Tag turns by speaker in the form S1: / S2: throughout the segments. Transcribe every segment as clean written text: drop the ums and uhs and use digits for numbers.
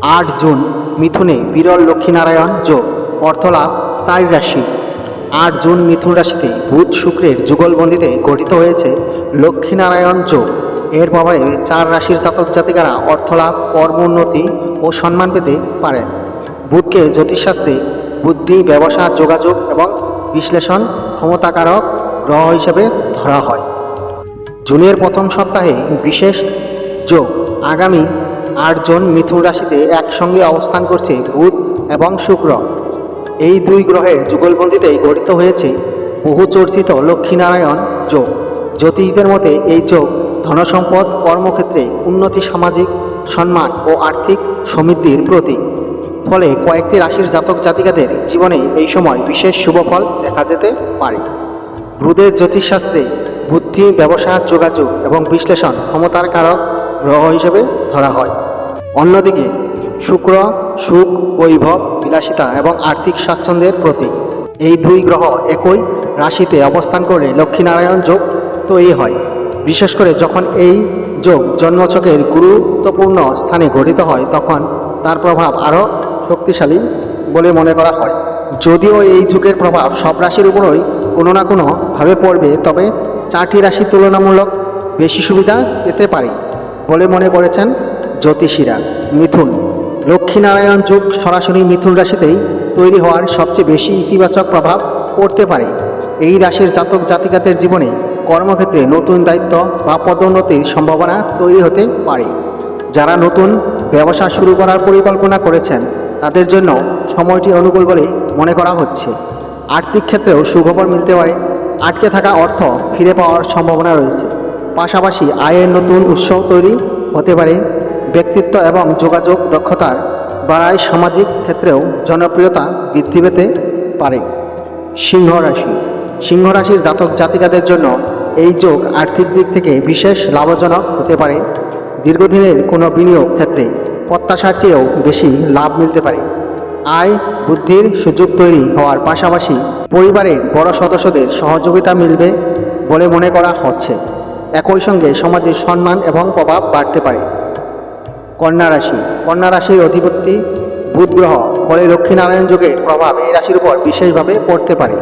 S1: 8 June মিথুনে বিরল লক্ষ্মীনারায়ণ যোগ, অর্থলাভ 4 রাশি। 8 জুন মিথুন রাশিতে বুধ শুক্রের যুগলবন্দিতে গঠিত হয়েছে লক্ষ্মীনারায়ণ যোগ। এর প্রভাবে 4 রাশির জাতক জাতিকারা অর্থলাভ, কর্মোন্নতি ও সম্মান পেতে পারেন। বুধকে জ্যোতিষশাস্ত্রে বুদ্ধি, ব্যবসা, যোগাযোগ এবং বিশ্লেষণ ক্ষমতাকারক গ্রহ হিসেবে ধরা হয়। জুনের প্রথম সপ্তাহে বিশেষ যোগ। আগামী 8 জুন মিথুন রাশিতে একসঙ্গে অবস্থান করছে বুধ এবং শুক্র। এই দুই গ্রহের যুগলবন্দিতেই গঠিত হয়েছে বহুচর্চিত লক্ষ্মীনারায়ণ যোগ। জ্যোতিষদের মতে এই যোগ ধনসম্পদ, কর্মক্ষেত্রে উন্নতি, সামাজিক সম্মান ও আর্থিক সমৃদ্ধির প্রতীক। ফলে কয়েকটি রাশির জাতক জাতিকাদের জীবনে এই সময় বিশেষ শুভফল দেখা যেতে পারে। বুধের জ্যোতিষশাস্ত্রে বুদ্ধি, ব্যবসা, যোগাযোগ এবং বিশ্লেষণ ক্ষমতার কারক গ্রহ হিসেবে ধরা হয়। অন্যদিকে শুক্র সুখ, বৈভব, বিলাসিতা এবং আর্থিক স্বাচ্ছন্দ্যের প্রতীক। এই দুই গ্রহ একই রাশিতে অবস্থান করে লক্ষ্মীনারায়ণ যোগ তৈরি হয়। বিশেষ করে যখন এই যোগ জন্মছকের গুরুত্বপূর্ণ স্থানে গঠিত হয় তখন তার প্রভাব আরও শক্তিশালী বলে মনে করা হয়। যদিও এই যুগের প্রভাব সব রাশির উপরই কোনো না কোনোভাবে পড়বে, তবে 4টি রাশি তুলনামূলক বেশি সুবিধা পেতে পারে বলে মনে করেছেন জ্যোতিষীরা। মিথুন লক্ষ্মীনারায়ণ যোগ সরাসরি মিথুন রাশিতেই তৈরি হওয়ার সবচেয়ে বেশি ইতিবাচক প্রভাব পড়তে পারে। এই রাশির জাতক জাতিকাদের জীবনে কর্মক্ষেত্রে নতুন দায়িত্ব বা পদোন্নতির সম্ভাবনা তৈরি হতে পারে। যারা নতুন ব্যবসা শুরু করার পরিকল্পনা করেছেন তাদের জন্য সময়টি অনুকূল বলে মনে করা হচ্ছে। আর্থিক ক্ষেত্রেও সুখবর মিলতে পারে। আটকে থাকা অর্থ ফিরে পাওয়ার সম্ভাবনা রয়েছে। পাশাপাশি আয়ের নতুন উৎস তৈরি হতে পারে। ব্যক্তিত্ব এবং যোগাযোগ দক্ষতার বাড়ায় সামাজিক ক্ষেত্রেও জনপ্রিয়তা বৃদ্ধি পেতে পারে। সিংহ রাশি সিংহ রাশির জাতক জাতিকাদের জন্য এই যোগ আর্থিক দিক থেকে বিশেষ লাভজনক হতে পারে। দীর্ঘদিনের কোনো বিনিয়োগ ক্ষেত্রে প্রত্যাশার চেয়েও বেশি লাভ মিলতে পারে। আয় বৃদ্ধির সুযোগ তৈরি হওয়ার পাশাপাশি পরিবারের বড় সদস্যদের সহযোগিতা মিলবে বলে মনে করা হচ্ছে। একই সঙ্গে সমাজের সম্মান এবং প্রভাব বাড়তে পারে। কন্যা রাশির অধিপতি বুধ গ্রহ, ফলে লক্ষ্মীনারায়ণ যোগের প্রভাব এই রাশির উপর বিশেষভাবে পড়তে পারে।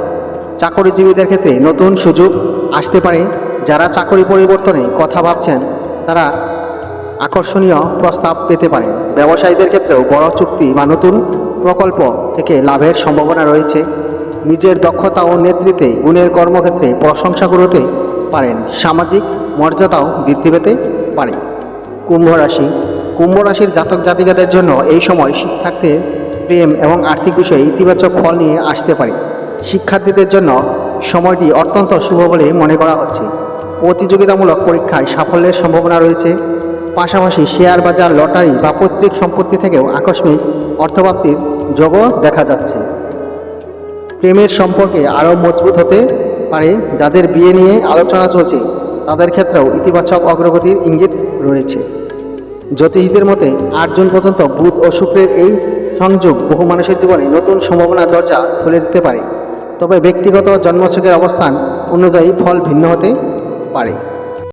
S1: চাকরিজীবীদের ক্ষেত্রে নতুন সুযোগ আসতে পারে। যারা চাকরি পরিবর্তনে কথা ভাবছেন তারা আকর্ষণীয় প্রস্তাব পেতে পারেন। ব্যবসায়ীদের ক্ষেত্রেও বড় চুক্তি বা নতুন প্রকল্প থেকে লাভের সম্ভাবনা রয়েছে। নিজের দক্ষতা ও নেতৃত্বে গুণের কর্মক্ষেত্রে প্রশংসা করতে পারেন। সামাজিক মর্যাদাও বৃদ্ধি পেতে পারে। কুম্ভ রাশির জাতক জাতিকাদের জন্য এই সময় শিক্ষার্থীর প্রেম এবং আর্থিক বিষয়ে ইতিবাচক ফল নিয়ে আসতে পারে। শিক্ষার্থীদের জন্য সময়টি অত্যন্ত শুভ বলে মনে করা হচ্ছে। প্রতিযোগিতামূলক পরীক্ষায় সাফল্যের সম্ভাবনা রয়েছে। পাশাপাশি শেয়ার বাজার, লটারি বা পৈতৃক সম্পত্তি থেকেও আকস্মিক অর্থপ্রাপ্তির যোগও দেখা যাচ্ছে। প্রেমের সম্পর্কে আরও মজবুত হতে পারে। যাদের বিয়ে নিয়ে আলোচনা চলছে তাদের ক্ষেত্রেও ইতিবাচক অগ্রগতির ইঙ্গিত রয়েছে। জ্যোতিষীদের মতে 8 জুন পর্যন্ত বুধ ও শুক্রের এই সংযোগ বহু মানুষের জীবনে নতুন সম্ভাবনার দরজা খুলে দিতে পারে। তবে ব্যক্তিগত জন্মছকের অবস্থান অনুযায়ী ফল ভিন্ন হতে পারে।